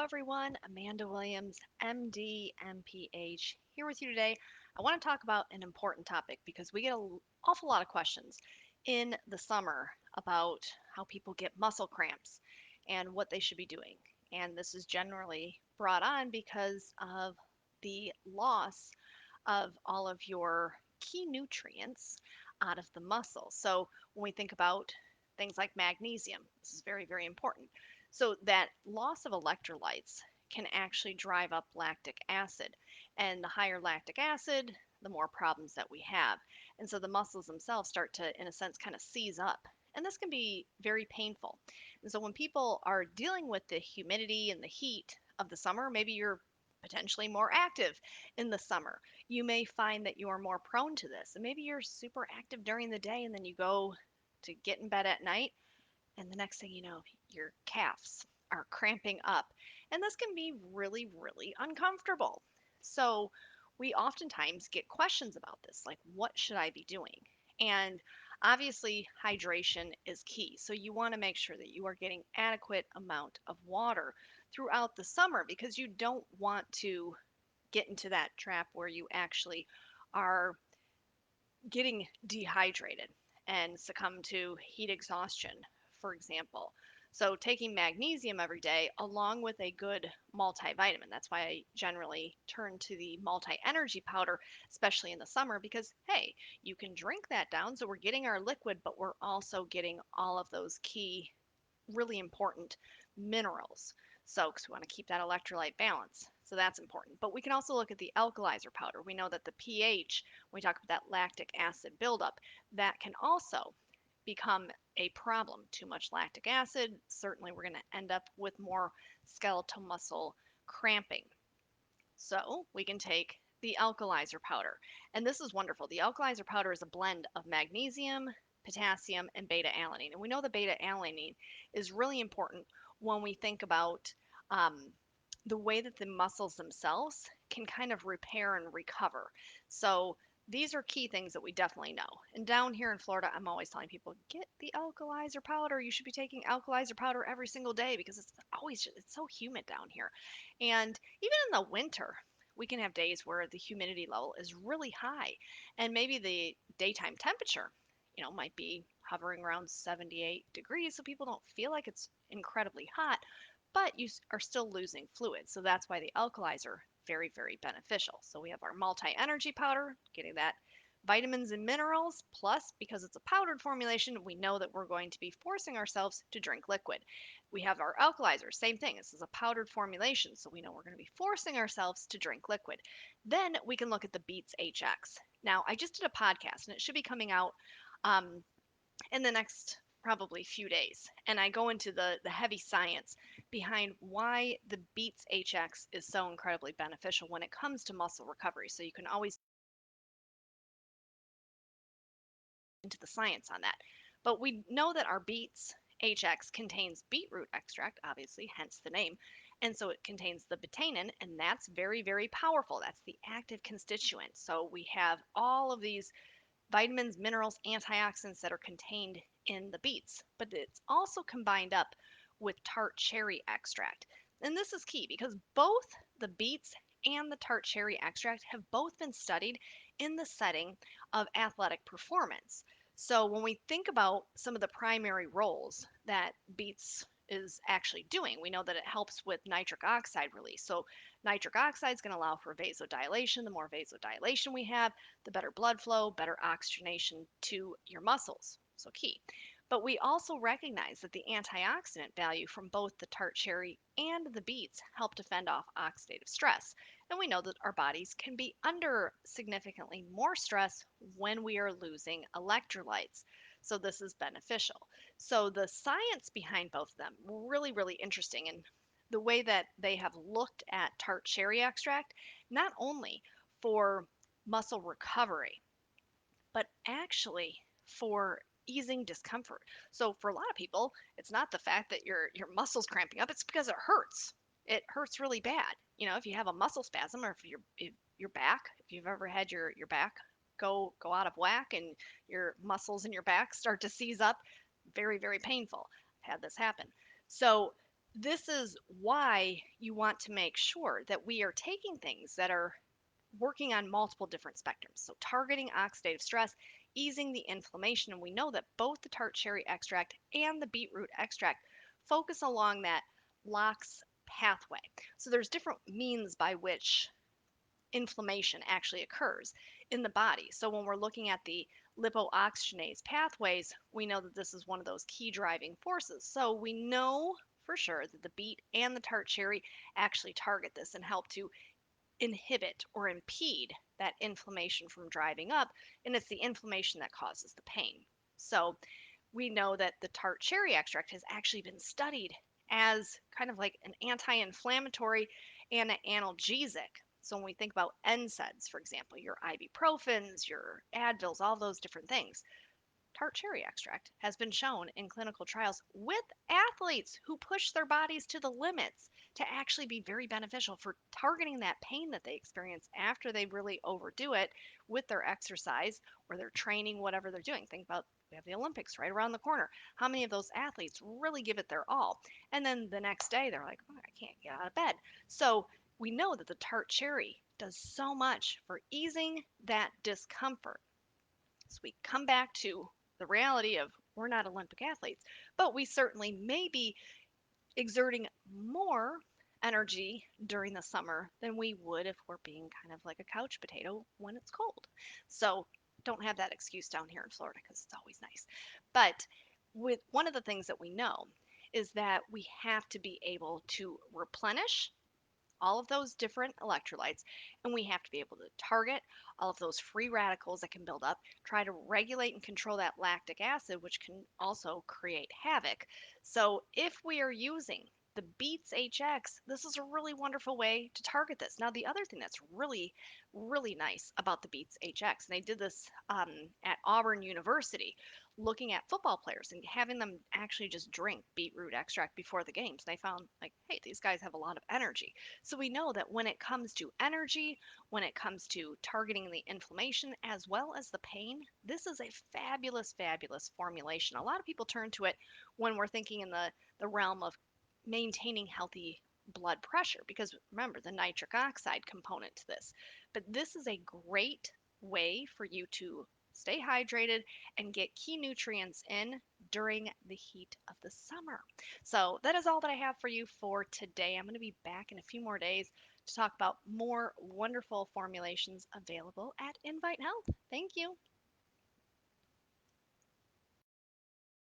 everyone. Amanda Williams, MD, MPH, here with you today. I want to talk about an important topic because we get an awful lot of questions in the summer about how people get muscle cramps and what they should be doing. And this is generally brought on because of the loss of all of your key nutrients out of the muscle. So when we think about things like magnesium, this is very, very important. So that loss of electrolytes can actually drive up lactic acid. And the higher lactic acid, the more problems that we have. And so the muscles themselves start to, in a sense, kind of seize up. And this can be very painful. And so when people are dealing with the humidity and the heat of the summer, maybe you're potentially more active in the summer, you may find that you are more prone to this. And maybe you're super active during the day and then you go to get in bed at night, and the next thing you know, your calves are cramping up. And this can be really, really uncomfortable. So, we oftentimes get questions about this like, what should I be doing? And obviously, hydration is key. So, you want to make sure that you are getting adequate amount of water throughout the summer because you don't want to get into that trap where you actually are getting dehydrated and succumb to heat exhaustion, for example. So, taking magnesium every day along with a good multivitamin. That's why I generally turn to the multi energy powder, especially in the summer, because hey, you can drink that down. So, we're getting our liquid, but we're also getting all of those key really important minerals. So, because we want to keep that electrolyte balance. So that's important. But we can also look at the alkalizer powder. We know that the pH, when we talk about that lactic acid buildup, that can also become a problem. Too much lactic acid, certainly we're going to end up with more skeletal muscle cramping. So we can take the alkalizer powder. And this is wonderful. The alkalizer powder is a blend of magnesium, potassium, and beta alanine. And we know the beta alanine is really important when we think about um, the way that the muscles themselves can kind of repair and recover. So these are key things that we definitely know. And down here in Florida, I'm always telling people, get the alkalizer powder. You should be taking alkalizer powder every single day because it's so humid down here. And even in the winter, we can have days where the humidity level is really high and maybe the daytime temperature, might be hovering around 78 degrees so people don't feel like it's incredibly hot, but you are still losing fluid. So that's why the alkalizer very, very beneficial. So we have our multi-energy powder, getting that vitamins and minerals, plus because it's a powdered formulation, we know that we're going to be forcing ourselves to drink liquid. We have our alkalizer, same thing. This is a powdered formulation, so we know we're going to be forcing ourselves to drink liquid. Then we can look at the Beets HX. Now, I just did a podcast and it should be coming out um, in the next probably few days. And I go into the heavy science behind why the Beets HX is so incredibly beneficial when it comes to muscle recovery. So you can always into the science on that. But we know that our Beets HX contains beetroot extract, obviously, hence the name. And so it contains the betanin, and that's very, very powerful. That's the active constituent. So we have all of these vitamins, minerals, antioxidants that are contained in the beets, but it's also combined up with tart cherry extract. And this is key because both the beets and the tart cherry extract have both been studied in the setting of athletic performance. So when we think about some of the primary roles that beets is actually doing, we know that it helps with nitric oxide release. So nitric oxide is going to allow for vasodilation. The more vasodilation we have, the better blood flow, better oxygenation to your muscles. So key. But we also recognize that the antioxidant value from both the tart cherry and the beets help to fend off oxidative stress. And we know that our bodies can be under significantly more stress when we are losing electrolytes. So this is beneficial. So the science behind both of them, really, really interesting. And the way that they have looked at tart cherry extract, not only for muscle recovery, but actually for easing discomfort. So for a lot of people, it's not the fact that your muscles cramping up, it's because it hurts. It hurts really bad. If you have a muscle spasm or if your back, if you've ever had your back go out of whack and your muscles in your back start to seize up, very, very painful. I've had this happen. So This is why you want to make sure that we are taking things that are working on multiple different spectrums. So, targeting oxidative stress, easing the inflammation. And we know that both the tart cherry extract and the beetroot extract focus along that LOX pathway. So, there's different means by which inflammation actually occurs in the body. So, when we're looking at the lipooxygenase pathways, we know that this is one of those key driving forces. So, we know for sure that the beet and the tart cherry actually target this and help to inhibit or impede that inflammation from driving up, and it's the inflammation that causes the pain. So we know that the tart cherry extract has actually been studied as kind of like an anti-inflammatory and an analgesic. So when we think about NSAIDs, for example, your ibuprofens, your Advils, all those different things, tart cherry extract has been shown in clinical trials with athletes who push their bodies to the limits to actually be very beneficial for targeting that pain that they experience after they really overdo it with their exercise or their training, whatever they're doing. Think about we have the Olympics right around the corner. How many of those athletes really give it their all? And then the next day they're like, oh, I can't get out of bed. So we know that the tart cherry does so much for easing that discomfort. So we come back to the reality of we're not Olympic athletes, but we certainly may be exerting more energy during the summer than we would if we're being kind of like a couch potato when it's cold. So don't have that excuse down here in Florida because it's always nice. But with one of the things that we know is that we have to be able to replenish all of those different electrolytes, and we have to be able to target all of those free radicals that can build up, try to regulate and control that lactic acid, which can also create havoc. So, if we are using the Beets HX, this is a really wonderful way to target this. Now, the other thing that's really, really nice about the Beets HX, and they did this at Auburn University, looking at football players and having them actually just drink beetroot extract before the games. They found, like, hey, these guys have a lot of energy. So we know that when it comes to energy, when it comes to targeting the inflammation as well as the pain, this is a fabulous, fabulous formulation. A lot of people turn to it when we're thinking in the realm of maintaining healthy blood pressure because remember the nitric oxide component to this. But this is a great way for you to stay hydrated and get key nutrients in during the heat of the summer. So that is all that I have for you for today. I'm going to be back in a few more days to talk about more wonderful formulations available at InVite Health. Thank you.